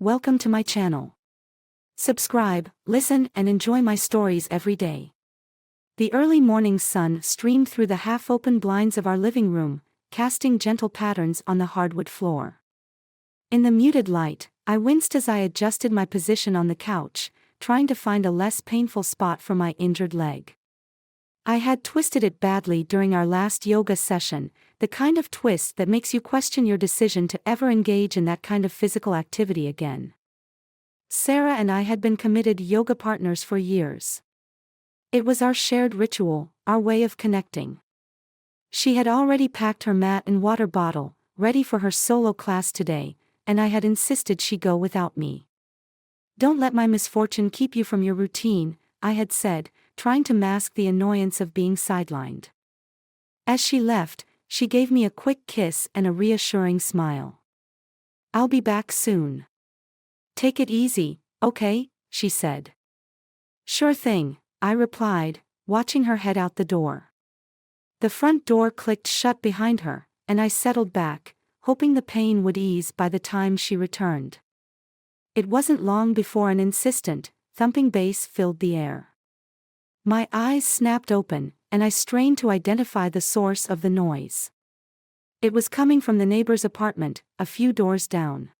Welcome to my channel. Subscribe, listen, and enjoy my stories every day. The early morning sun streamed through the half-open blinds of our living room, casting gentle patterns on the hardwood floor. In the muted light, I winced as I adjusted my position on the couch, trying to find a less painful spot for my injured leg. I had twisted it badly during our last yoga session, the kind of twist that makes you question your decision to ever engage in that kind of physical activity again. Sarah and I had been committed yoga partners for years. It was our shared ritual, our way of connecting. She had already packed her mat and water bottle, ready for her solo class today, and I had insisted she go without me. "Don't let my misfortune keep you from your routine," I had said, trying to mask the annoyance of being sidelined. As she left, she gave me a quick kiss and a reassuring smile. "I'll be back soon. Take it easy, okay?" she said. "Sure thing," I replied, watching her head out the door. The front door clicked shut behind her, and I settled back, hoping the pain would ease by the time she returned. It wasn't long before an insistent, thumping bass filled the air. My eyes snapped open, and I strained to identify the source of the noise. It was coming from the neighbor's apartment, a few doors down.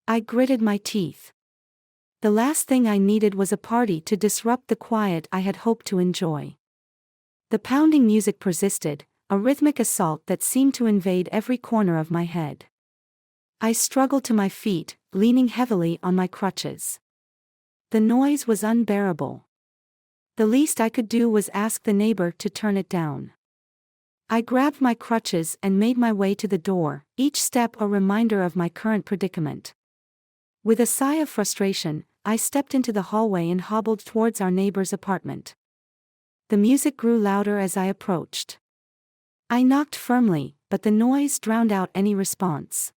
I gritted my teeth. The last thing I needed was a party to disrupt the quiet I had hoped to enjoy. The pounding music persisted, a rhythmic assault that seemed to invade every corner of my head. I struggled to my feet, leaning heavily on my crutches. The noise was unbearable. The least I could do was ask the neighbor to turn it down. I grabbed my crutches and made my way to the door, each step a reminder of my current predicament. With a sigh of frustration, I stepped into the hallway and hobbled towards our neighbor's apartment. The music grew louder as I approached. I knocked firmly, but the noise drowned out any response.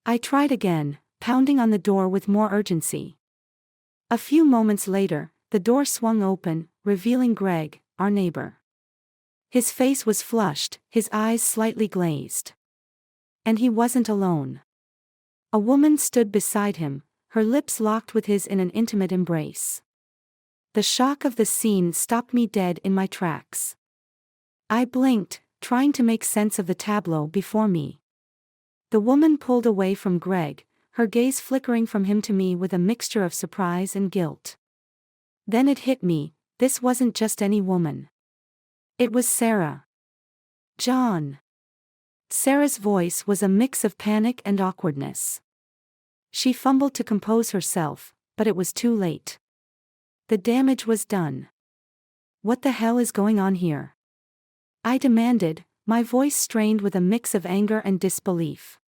I tried again, pounding on the door with more urgency. A few moments later, the door swung open, revealing Greg, our neighbor. His face was flushed, his eyes slightly glazed. And he wasn't alone. A woman stood beside him, her lips locked with his in an intimate embrace. The shock of the scene stopped me dead in my tracks. I blinked, trying to make sense of the tableau before me. The woman pulled away from Greg, her gaze flickering from him to me with a mixture of surprise and guilt. Then it hit me, this wasn't just any woman. It was Sarah. "John." Sarah's voice was a mix of panic and awkwardness. She fumbled to compose herself, but it was too late. The damage was done. "What the hell is going on here?" I demanded, my voice strained with a mix of anger and disbelief.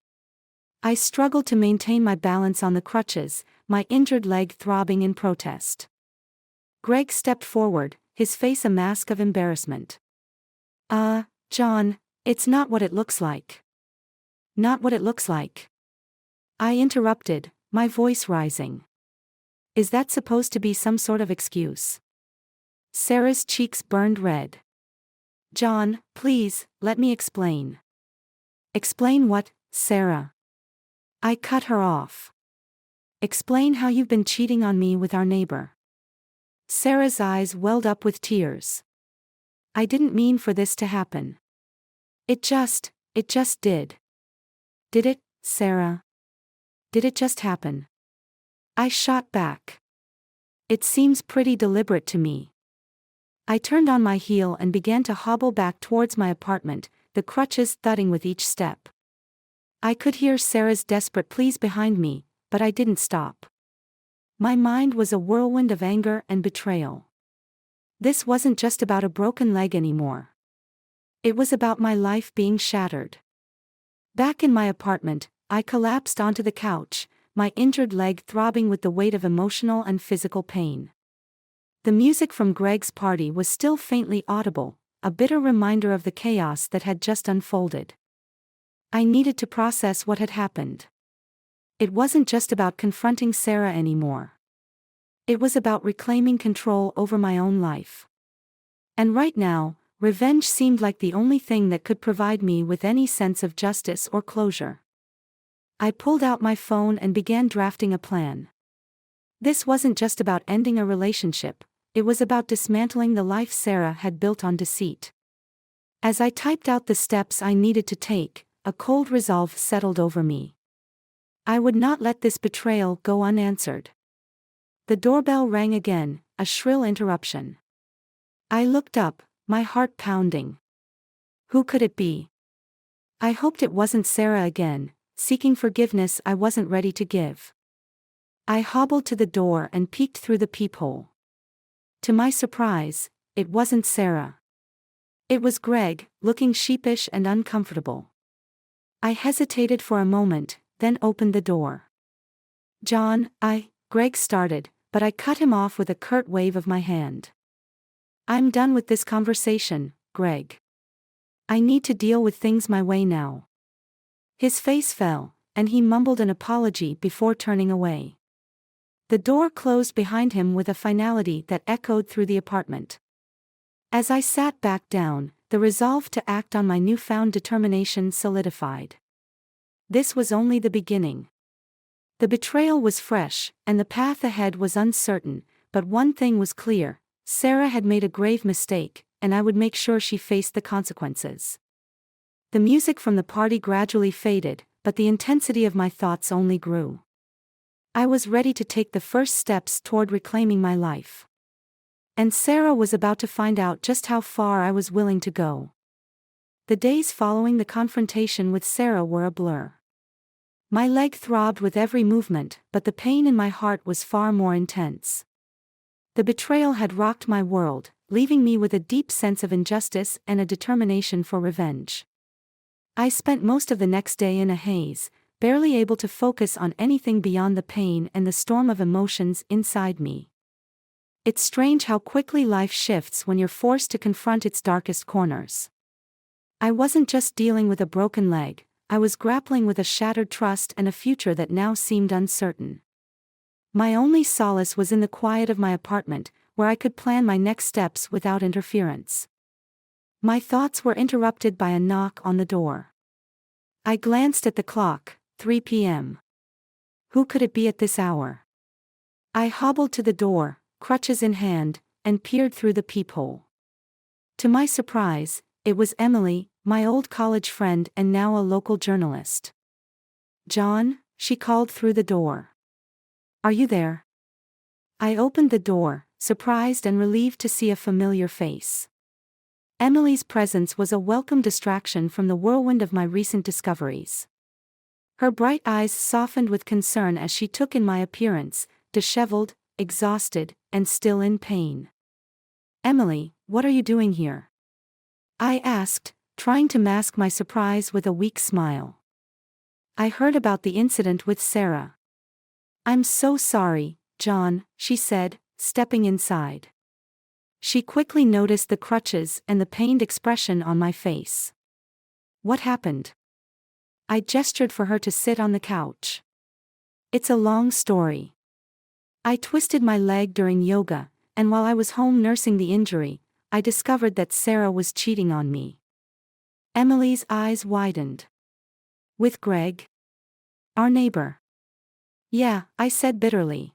I struggled to maintain my balance on the crutches, my injured leg throbbing in protest. Greg stepped forward, his face a mask of embarrassment. John, it's not what it looks like." "Not what it looks like?" I interrupted, my voice rising. "Is that supposed to be some sort of excuse?" Sarah's cheeks burned red. "John, please, let me explain." "Explain what, Sarah?" I cut her off. "Explain how you've been cheating on me with our neighbor." Sarah's eyes welled up with tears. "I didn't mean for this to happen. It just did." "Did it, Sarah? Did it just happen?" I shot back. "It seems pretty deliberate to me." I turned on my heel and began to hobble back towards my apartment, the crutches thudding with each step. I could hear Sarah's desperate pleas behind me, but I didn't stop. My mind was a whirlwind of anger and betrayal. This wasn't just about a broken leg anymore. It was about my life being shattered. Back in my apartment, I collapsed onto the couch, my injured leg throbbing with the weight of emotional and physical pain. The music from Greg's party was still faintly audible, a bitter reminder of the chaos that had just unfolded. I needed to process what had happened. It wasn't just about confronting Sarah anymore. It was about reclaiming control over my own life. And right now, revenge seemed like the only thing that could provide me with any sense of justice or closure. I pulled out my phone and began drafting a plan. This wasn't just about ending a relationship, it was about dismantling the life Sarah had built on deceit. As I typed out the steps I needed to take, a cold resolve settled over me. I would not let this betrayal go unanswered. The doorbell rang again, a shrill interruption. I looked up, my heart pounding. Who could it be? I hoped it wasn't Sarah again, seeking forgiveness I wasn't ready to give. I hobbled to the door and peeked through the peephole. To my surprise, it wasn't Sarah. It was Greg, looking sheepish and uncomfortable. I hesitated for a moment, then opened the door. "John, Greg started, but I cut him off with a curt wave of my hand. "I'm done with this conversation, Greg. I need to deal with things my way now." His face fell, and he mumbled an apology before turning away. The door closed behind him with a finality that echoed through the apartment. As I sat back down, the resolve to act on my newfound determination solidified. This was only the beginning. The betrayal was fresh, and the path ahead was uncertain, but one thing was clear: Sarah had made a grave mistake, and I would make sure she faced the consequences. The music from the party gradually faded, but the intensity of my thoughts only grew. I was ready to take the first steps toward reclaiming my life. And Sarah was about to find out just how far I was willing to go. The days following the confrontation with Sarah were a blur. My leg throbbed with every movement, but the pain in my heart was far more intense. The betrayal had rocked my world, leaving me with a deep sense of injustice and a determination for revenge. I spent most of the next day in a haze, barely able to focus on anything beyond the pain and the storm of emotions inside me. It's strange how quickly life shifts when you're forced to confront its darkest corners. I wasn't just dealing with a broken leg, I was grappling with a shattered trust and a future that now seemed uncertain. My only solace was in the quiet of my apartment, where I could plan my next steps without interference. My thoughts were interrupted by a knock on the door. I glanced at the clock, 3 p.m. Who could it be at this hour? I hobbled to the door, crutches in hand, and peered through the peephole. To my surprise, it was Emily, my old college friend and now a local journalist. "John," she called through the door. "Are you there?" I opened the door, surprised and relieved to see a familiar face. Emily's presence was a welcome distraction from the whirlwind of my recent discoveries. Her bright eyes softened with concern as she took in my appearance, disheveled, exhausted, and still in pain. "Emily, what are you doing here?" I asked, trying to mask my surprise with a weak smile. "I heard about the incident with Sarah." "I'm so sorry, John," she said, stepping inside. She quickly noticed the crutches and the pained expression on my face. "What happened?" I gestured for her to sit on the couch. "It's a long story. I twisted my leg during yoga, and while I was home nursing the injury, I discovered that Sarah was cheating on me." Emily's eyes widened. "With Greg? Our neighbor?" "Yeah," I said bitterly.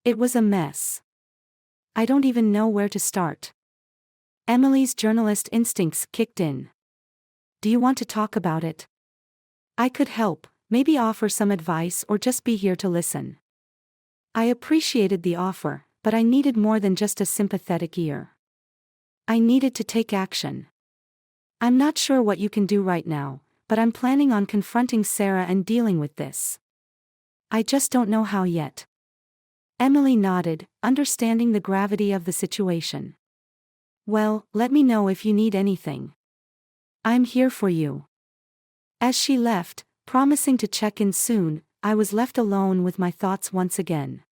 "It was a mess. I don't even know where to start." Emily's journalist instincts kicked in. "Do you want to talk about it?" I could help, maybe offer some advice or just be here to listen. I appreciated the offer, but I needed more than just a sympathetic ear. I needed to take action. "I'm not sure what you can do right now, but I'm planning on confronting Sarah and dealing with this. I just don't know how yet." Emily nodded, understanding the gravity of the situation. "Well, let me know if you need anything. I'm here for you." As she left, promising to check in soon, I was left alone with my thoughts once again.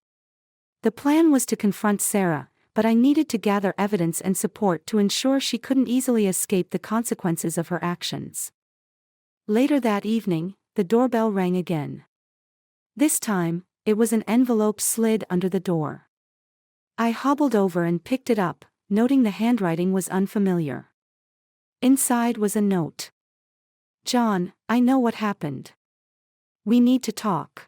The plan was to confront Sarah, but I needed to gather evidence and support to ensure she couldn't easily escape the consequences of her actions. Later that evening, the doorbell rang again. This time, it was an envelope slid under the door. I hobbled over and picked it up, noting the handwriting was unfamiliar. Inside was a note. "John, I know what happened. We need to talk.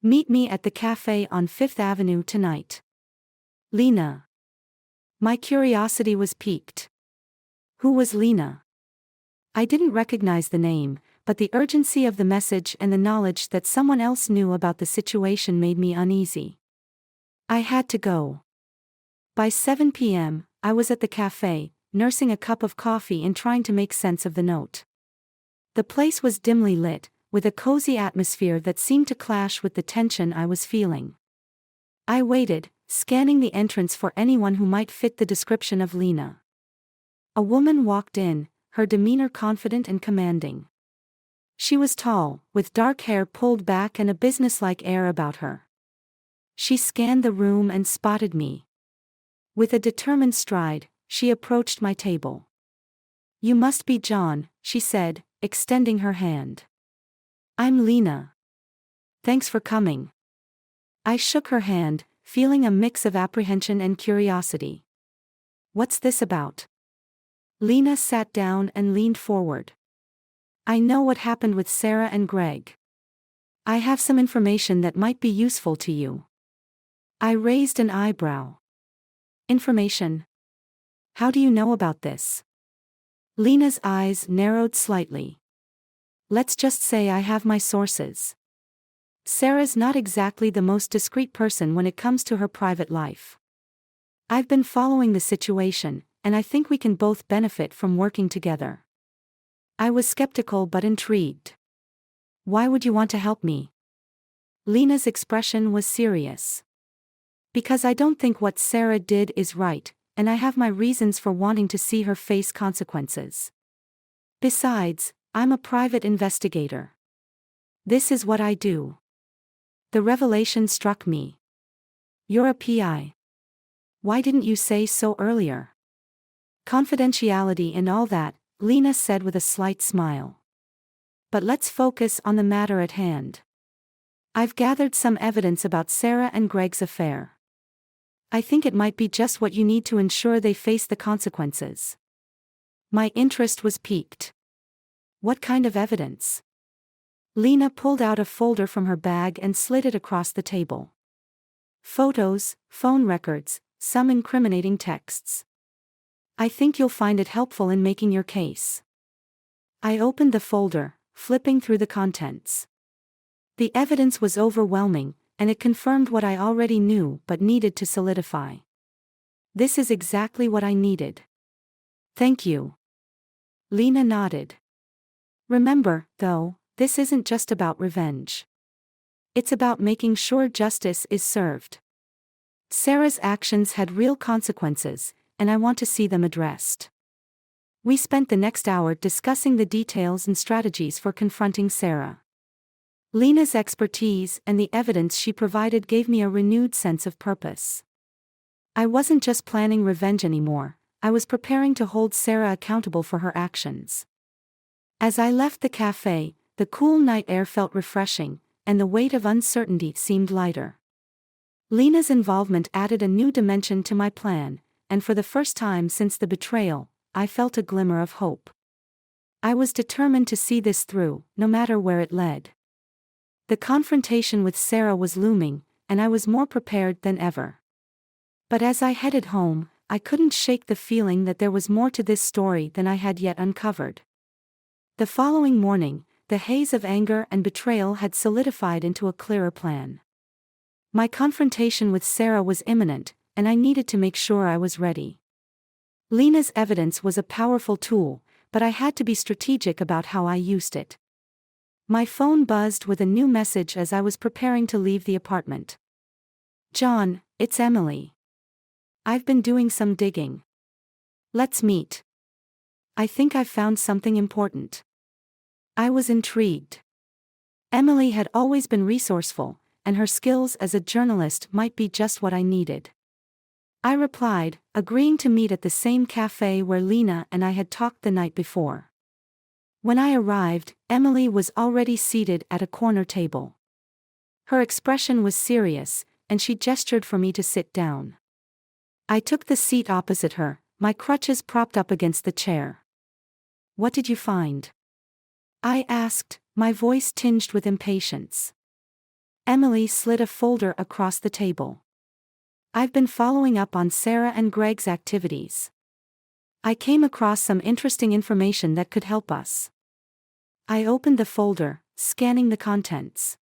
Meet me at the cafe on Fifth Avenue tonight. Lena. My curiosity was piqued. Who was Lena? I didn't recognize the name, but the urgency of the message and the knowledge that someone else knew about the situation made me uneasy. I had to go. By 7 p.m., I was at the cafe, nursing a cup of coffee and trying to make sense of the note. The place was dimly lit, with a cozy atmosphere that seemed to clash with the tension I was feeling. I waited, scanning the entrance for anyone who might fit the description of Lena. A woman walked in, her demeanor confident and commanding. She was tall, with dark hair pulled back and a businesslike air about her. She scanned the room and spotted me. With a determined stride, she approached my table. "You must be John," she said, extending her hand. "I'm Lena. Thanks for coming." I shook her hand, feeling a mix of apprehension and curiosity. "What's this about?" Lena sat down and leaned forward. "I know what happened with Sarah and Greg. I have some information that might be useful to you." I raised an eyebrow. "Information? How do you know about this?" Lena's eyes narrowed slightly. "Let's just say I have my sources. Sarah's not exactly the most discreet person when it comes to her private life. I've been following the situation, and I think we can both benefit from working together." I was skeptical but intrigued. "Why would you want to help me?" Lena's expression was serious. "Because I don't think what Sarah did is right, and I have my reasons for wanting to see her face consequences. Besides, I'm a private investigator. This is what I do." The revelation struck me. "You're a PI. Why didn't you say so earlier?" "Confidentiality and all that," Lena said with a slight smile. "But let's focus on the matter at hand. I've gathered some evidence about Sarah and Greg's affair. I think it might be just what you need to ensure they face the consequences." My interest was piqued. "What kind of evidence?" Lena pulled out a folder from her bag and slid it across the table. "Photos, phone records, some incriminating texts. I think you'll find it helpful in making your case." I opened the folder, flipping through the contents. The evidence was overwhelming, and it confirmed what I already knew but needed to solidify. "This is exactly what I needed." "Thank you." Lena nodded. "Remember, though, this isn't just about revenge. It's about making sure justice is served. Sarah's actions had real consequences, and I want to see them addressed." We spent the next hour discussing the details and strategies for confronting Sarah. Lena's expertise and the evidence she provided gave me a renewed sense of purpose. I wasn't just planning revenge anymore, I was preparing to hold Sarah accountable for her actions. As I left the cafe, the cool night air felt refreshing, and the weight of uncertainty seemed lighter. Lena's involvement added a new dimension to my plan, and for the first time since the betrayal, I felt a glimmer of hope. I was determined to see this through, no matter where it led. The confrontation with Sarah was looming, and I was more prepared than ever. But as I headed home, I couldn't shake the feeling that there was more to this story than I had yet uncovered. The following morning, the haze of anger and betrayal had solidified into a clearer plan. My confrontation with Sarah was imminent, and I needed to make sure I was ready. Lena's evidence was a powerful tool, but I had to be strategic about how I used it. My phone buzzed with a new message as I was preparing to leave the apartment. "John, it's Emily. I've been doing some digging. Let's meet. I think I've found something important." I was intrigued. Emily had always been resourceful, and her skills as a journalist might be just what I needed. I replied, agreeing to meet at the same cafe where Lena and I had talked the night before. When I arrived, Emily was already seated at a corner table. Her expression was serious, and she gestured for me to sit down. I took the seat opposite her, my crutches propped up against the chair. "What did you find?" I asked, my voice tinged with impatience. Emily slid a folder across the table. I've been following up on Sarah and Greg's activities. I came across some interesting information that could help us. I opened the folder, scanning the contents.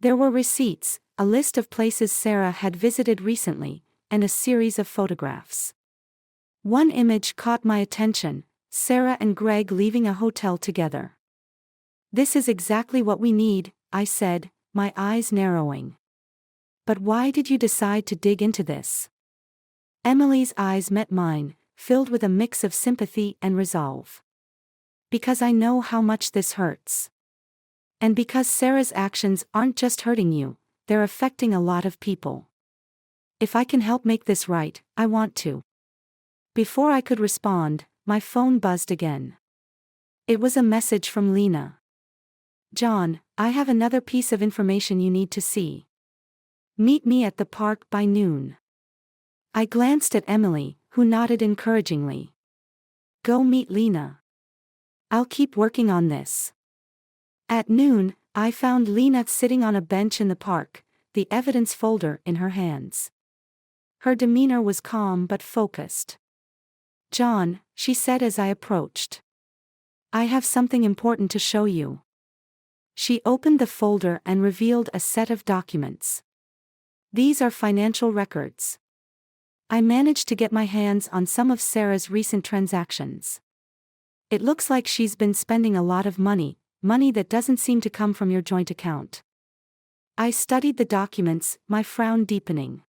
There were receipts, a list of places Sarah had visited recently, and a series of photographs. One image caught my attention: Sarah and Greg leaving a hotel together. "This is exactly what we need," I said, my eyes narrowing. "But why did you decide to dig into this?" Emily's eyes met mine, filled with a mix of sympathy and resolve. "Because I know how much this hurts. And because Sarah's actions aren't just hurting you, they're affecting a lot of people. If I can help make this right, I want to." Before I could respond, my phone buzzed again. It was a message from Lena. "John, I have another piece of information you need to see. Meet me at the park by noon." I glanced at Emily, who nodded encouragingly. "Go meet Lena. I'll keep working on this." At noon, I found Lena sitting on a bench in the park, the evidence folder in her hands. Her demeanor was calm but focused. "John," she said as I approached, "I have something important to show you." She opened the folder and revealed a set of documents. "These are financial records. I managed to get my hands on some of Sarah's recent transactions. It looks like she's been spending a lot of money that doesn't seem to come from your joint account." I studied the documents, my frown deepening.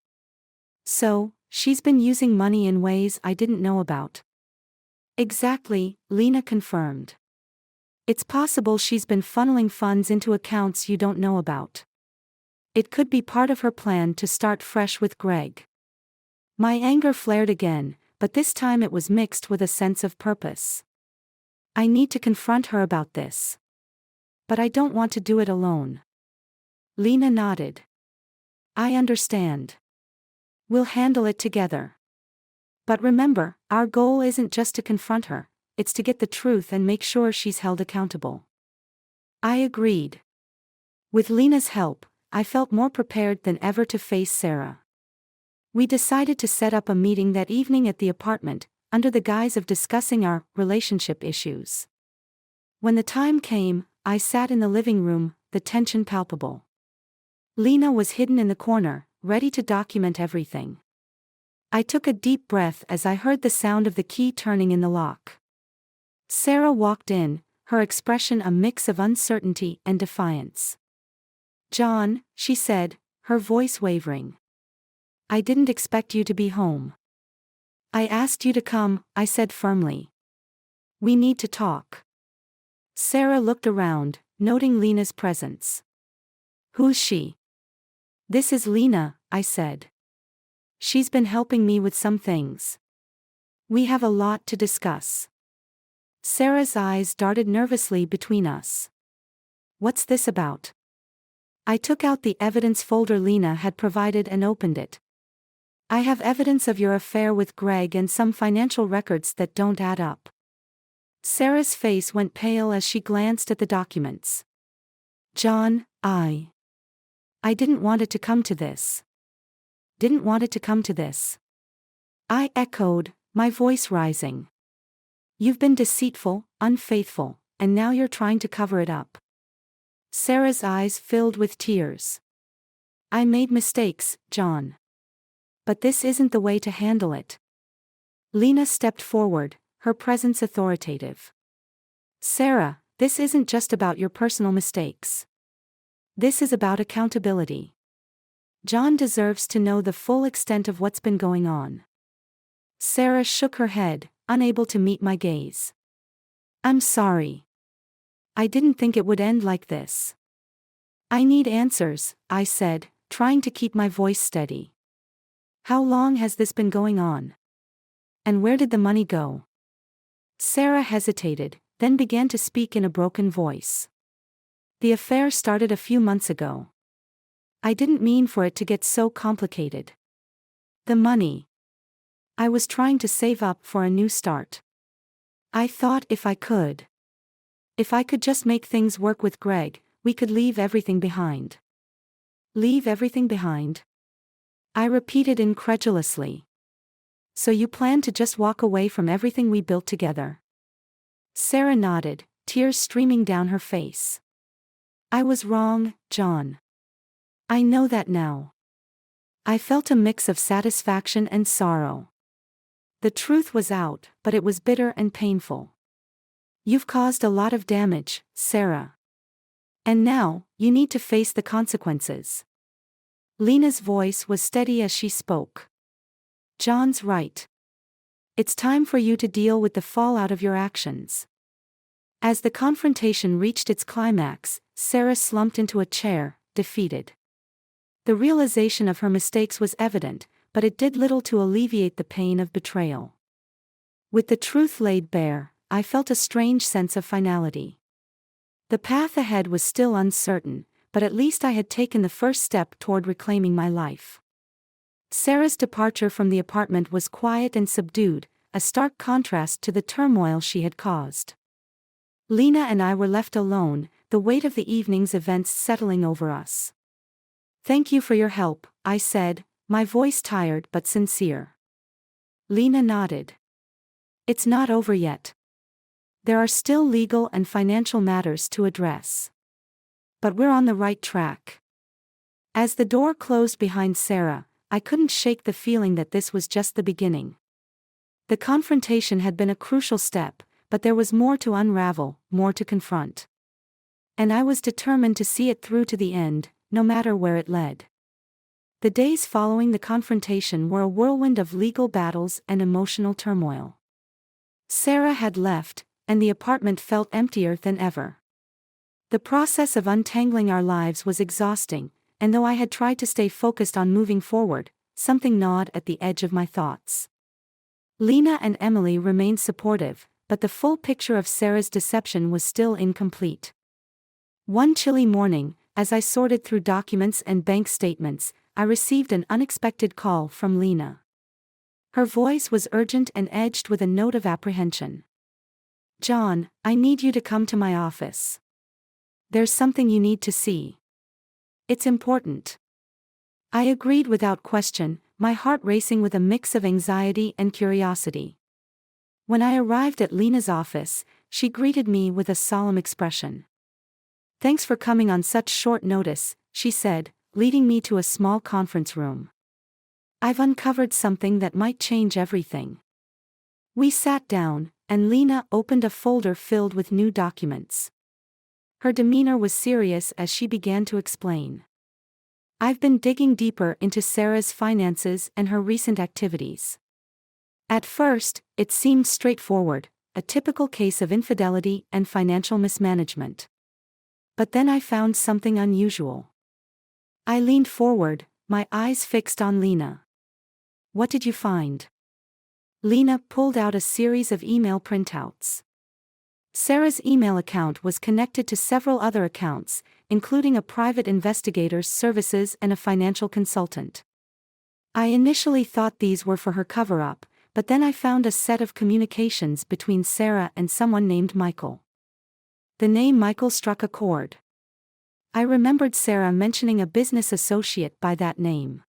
"So, she's been using money in ways I didn't know about." "Exactly," Lena confirmed. "It's possible she's been funneling funds into accounts you don't know about. It could be part of her plan to start fresh with Greg." My anger flared again, but this time it was mixed with a sense of purpose. "I need to confront her about this. But I don't want to do it alone." Lena nodded. "I understand. We'll handle it together. But remember, our goal isn't just to confront her, it's to get the truth and make sure she's held accountable." I agreed. With Lena's help, I felt more prepared than ever to face Sarah. We decided to set up a meeting that evening at the apartment, under the guise of discussing our relationship issues. When the time came, I sat in the living room, the tension palpable. Lena was hidden in the corner, ready to document everything. I took a deep breath as I heard the sound of the key turning in the lock. Sarah walked in, her expression a mix of uncertainty and defiance. "John," she said, her voice wavering. "I didn't expect you to be home." "I asked you to come," I said firmly. "We need to talk." Sarah looked around, noting Lena's presence. "Who's she?" "This is Lena," I said. "She's been helping me with some things. We have a lot to discuss." Sarah's eyes darted nervously between us. "What's this about?" I took out the evidence folder Lena had provided and opened it. "I have evidence of your affair with Greg and some financial records that don't add up." Sarah's face went pale as she glanced at the documents. "John, I didn't want it to come to this." "Didn't want it to come to this?" I echoed, my voice rising. "You've been deceitful, unfaithful, and now you're trying to cover it up." Sarah's eyes filled with tears. "I made mistakes, John. But this isn't the way to handle it." Lena stepped forward, her presence authoritative. "Sarah, this isn't just about your personal mistakes. This is about accountability. John deserves to know the full extent of what's been going on." Sarah shook her head, unable to meet my gaze. "I'm sorry. I didn't think it would end like this." "I need answers," I said, trying to keep my voice steady. "How long has this been going on? And where did the money go?" Sarah hesitated, then began to speak in a broken voice. "The affair started a few months ago. I didn't mean for it to get so complicated. The money. I was trying to save up for a new start. I thought if I could." If I could just make things work with Greg, we could leave everything behind. Leave everything behind? I repeated incredulously. So you plan to just walk away from everything we built together? Sarah nodded, tears streaming down her face. I was wrong, John. I know that now. I felt a mix of satisfaction and sorrow. The truth was out, but it was bitter and painful. You've caused a lot of damage, Sarah. And now, you need to face the consequences. Lena's voice was steady as she spoke. John's right. It's time for you to deal with the fallout of your actions. As the confrontation reached its climax, Sarah slumped into a chair, defeated. The realization of her mistakes was evident, but it did little to alleviate the pain of betrayal. With the truth laid bare, I felt a strange sense of finality. The path ahead was still uncertain, but at least I had taken the first step toward reclaiming my life. Sarah's departure from the apartment was quiet and subdued, a stark contrast to the turmoil she had caused. Lena and I were left alone, the weight of the evening's events settling over us. Thank you for your help, I said, my voice tired but sincere. Lena nodded. It's not over yet. There are still legal and financial matters to address. But we're on the right track. As the door closed behind Sarah, I couldn't shake the feeling that this was just the beginning. The confrontation had been a crucial step, but there was more to unravel, more to confront. And I was determined to see it through to the end, no matter where it led. The days following the confrontation were a whirlwind of legal battles and emotional turmoil. Sarah had left, and the apartment felt emptier than ever. The process of untangling our lives was exhausting, and though I had tried to stay focused on moving forward, something gnawed at the edge of my thoughts. Lena and Emily remained supportive, but the full picture of Sarah's deception was still incomplete. One chilly morning, as I sorted through documents and bank statements, I received an unexpected call from Lena. Her voice was urgent and edged with a note of apprehension. John, I need you to come to my office. There's something you need to see. It's important. I agreed without question, my heart racing with a mix of anxiety and curiosity. When I arrived at Lena's office, she greeted me with a solemn expression. Thanks for coming on such short notice, she said, leading me to a small conference room. I've uncovered something that might change everything. We sat down, and Lena opened a folder filled with new documents. Her demeanor was serious as she began to explain. I've been digging deeper into Sarah's finances and her recent activities. At first, it seemed straightforward, a typical case of infidelity and financial mismanagement. But then I found something unusual. I leaned forward, my eyes fixed on Lena. What did you find? Lena pulled out a series of email printouts. Sarah's email account was connected to several other accounts, including a private investigator's services and a financial consultant. I initially thought these were for her cover-up, but then I found a set of communications between Sarah and someone named Michael. The name Michael struck a chord. I remembered Sarah mentioning a business associate by that name.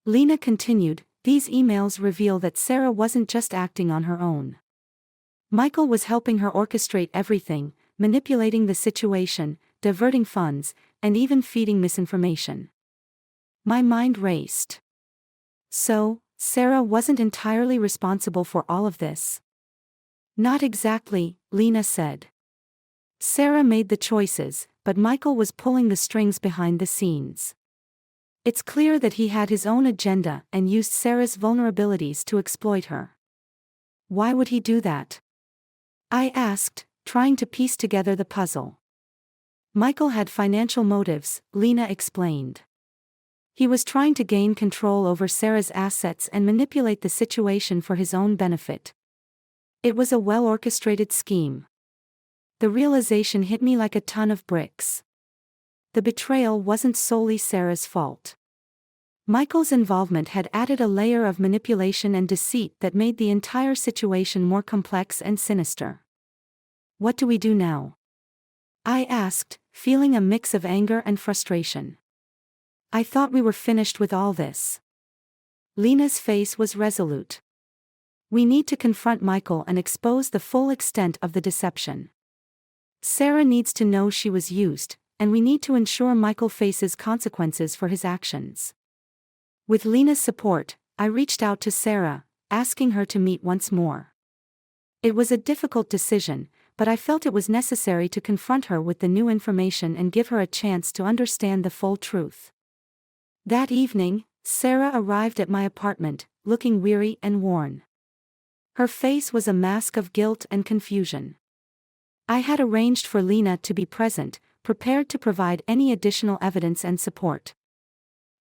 Lena continued, these emails reveal that Sarah wasn't just acting on her own. Michael was helping her orchestrate everything, manipulating the situation, diverting funds, and even feeding misinformation. My mind raced. So, Sarah wasn't entirely responsible for all of this? Not exactly, Lena said. Sarah made the choices, but Michael was pulling the strings behind the scenes. It's clear that he had his own agenda and used Sarah's vulnerabilities to exploit her. Why would he do that? I asked, trying to piece together the puzzle. Michael had financial motives, Lena explained. He was trying to gain control over Sarah's assets and manipulate the situation for his own benefit. It was a well-orchestrated scheme. The realization hit me like a ton of bricks. The betrayal wasn't solely Sarah's fault. Michael's involvement had added a layer of manipulation and deceit that made the entire situation more complex and sinister. What do we do now? I asked, feeling a mix of anger and frustration. I thought we were finished with all this. Lena's face was resolute. We need to confront Michael and expose the full extent of the deception. Sarah needs to know she was used, and we need to ensure Michael faces consequences for his actions. With Lena's support, I reached out to Sarah, asking her to meet once more. It was a difficult decision, but I felt it was necessary to confront her with the new information and give her a chance to understand the full truth. That evening, Sarah arrived at my apartment, looking weary and worn. Her face was a mask of guilt and confusion. I had arranged for Lena to be present, prepared to provide any additional evidence and support.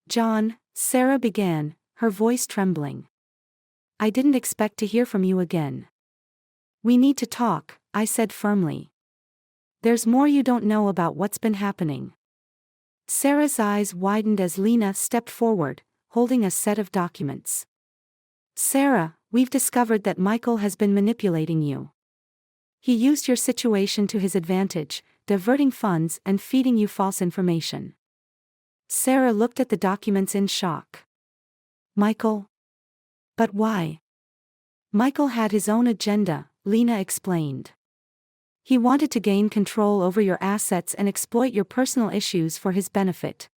"John," Sarah began, her voice trembling. "I didn't expect to hear from you again." "We need to talk," I said firmly. "There's more you don't know about what's been happening." Sarah's eyes widened as Lena stepped forward, holding a set of documents. "Sarah, we've discovered that Michael has been manipulating you. He used your situation to his advantage, diverting funds and feeding you false information." Sarah looked at the documents in shock. "Michael? But why?" "Michael had his own agenda," Lena explained. "He wanted to gain control over your assets and exploit your personal issues for his benefit.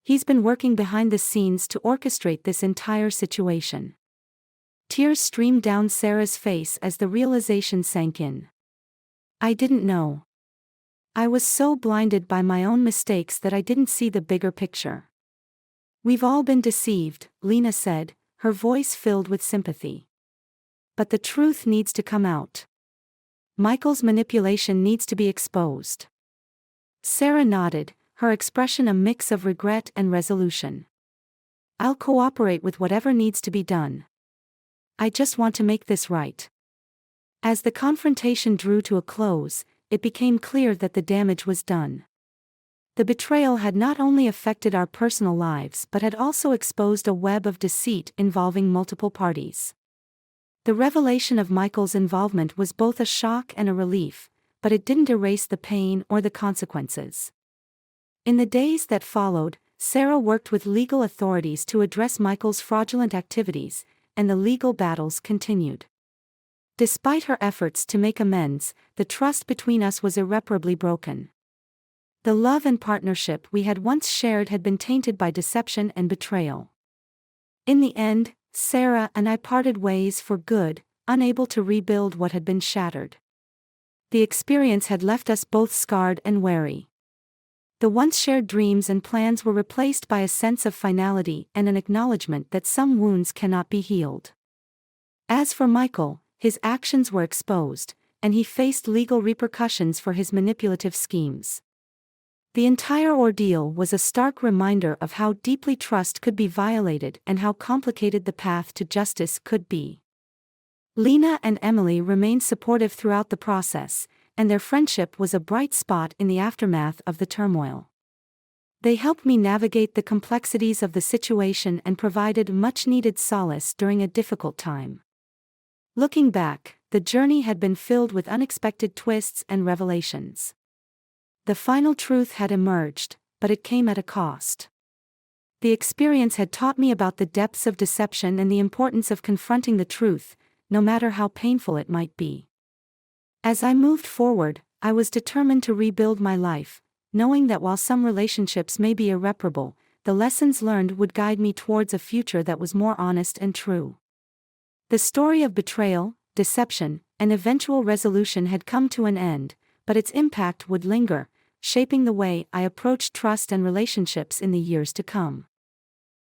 He's been working behind the scenes to orchestrate this entire situation." Tears streamed down Sarah's face as the realization sank in. "I didn't know. I was so blinded by my own mistakes that I didn't see the bigger picture." "We've all been deceived," Lena said, her voice filled with sympathy. "But the truth needs to come out. Michael's manipulation needs to be exposed." Sarah nodded, her expression a mix of regret and resolution. "I'll cooperate with whatever needs to be done. I just want to make this right." As the confrontation drew to a close, it became clear that the damage was done. The betrayal had not only affected our personal lives but had also exposed a web of deceit involving multiple parties. The revelation of Michael's involvement was both a shock and a relief, but it didn't erase the pain or the consequences. In the days that followed, Sarah worked with legal authorities to address Michael's fraudulent activities, and the legal battles continued. Despite her efforts to make amends, the trust between us was irreparably broken. The love and partnership we had once shared had been tainted by deception and betrayal. In the end, Sarah and I parted ways for good, unable to rebuild what had been shattered. The experience had left us both scarred and wary. The once shared dreams and plans were replaced by a sense of finality and an acknowledgement that some wounds cannot be healed. As for Michael, his actions were exposed, and he faced legal repercussions for his manipulative schemes. The entire ordeal was a stark reminder of how deeply trust could be violated and how complicated the path to justice could be. Lena and Emily remained supportive throughout the process, and their friendship was a bright spot in the aftermath of the turmoil. They helped me navigate the complexities of the situation and provided much-needed solace during a difficult time. Looking back, the journey had been filled with unexpected twists and revelations. The final truth had emerged, but it came at a cost. The experience had taught me about the depths of deception and the importance of confronting the truth, no matter how painful it might be. As I moved forward, I was determined to rebuild my life, knowing that while some relationships may be irreparable, the lessons learned would guide me towards a future that was more honest and true. The story of betrayal, deception, and eventual resolution had come to an end, but its impact would linger, shaping the way I approached trust and relationships in the years to come.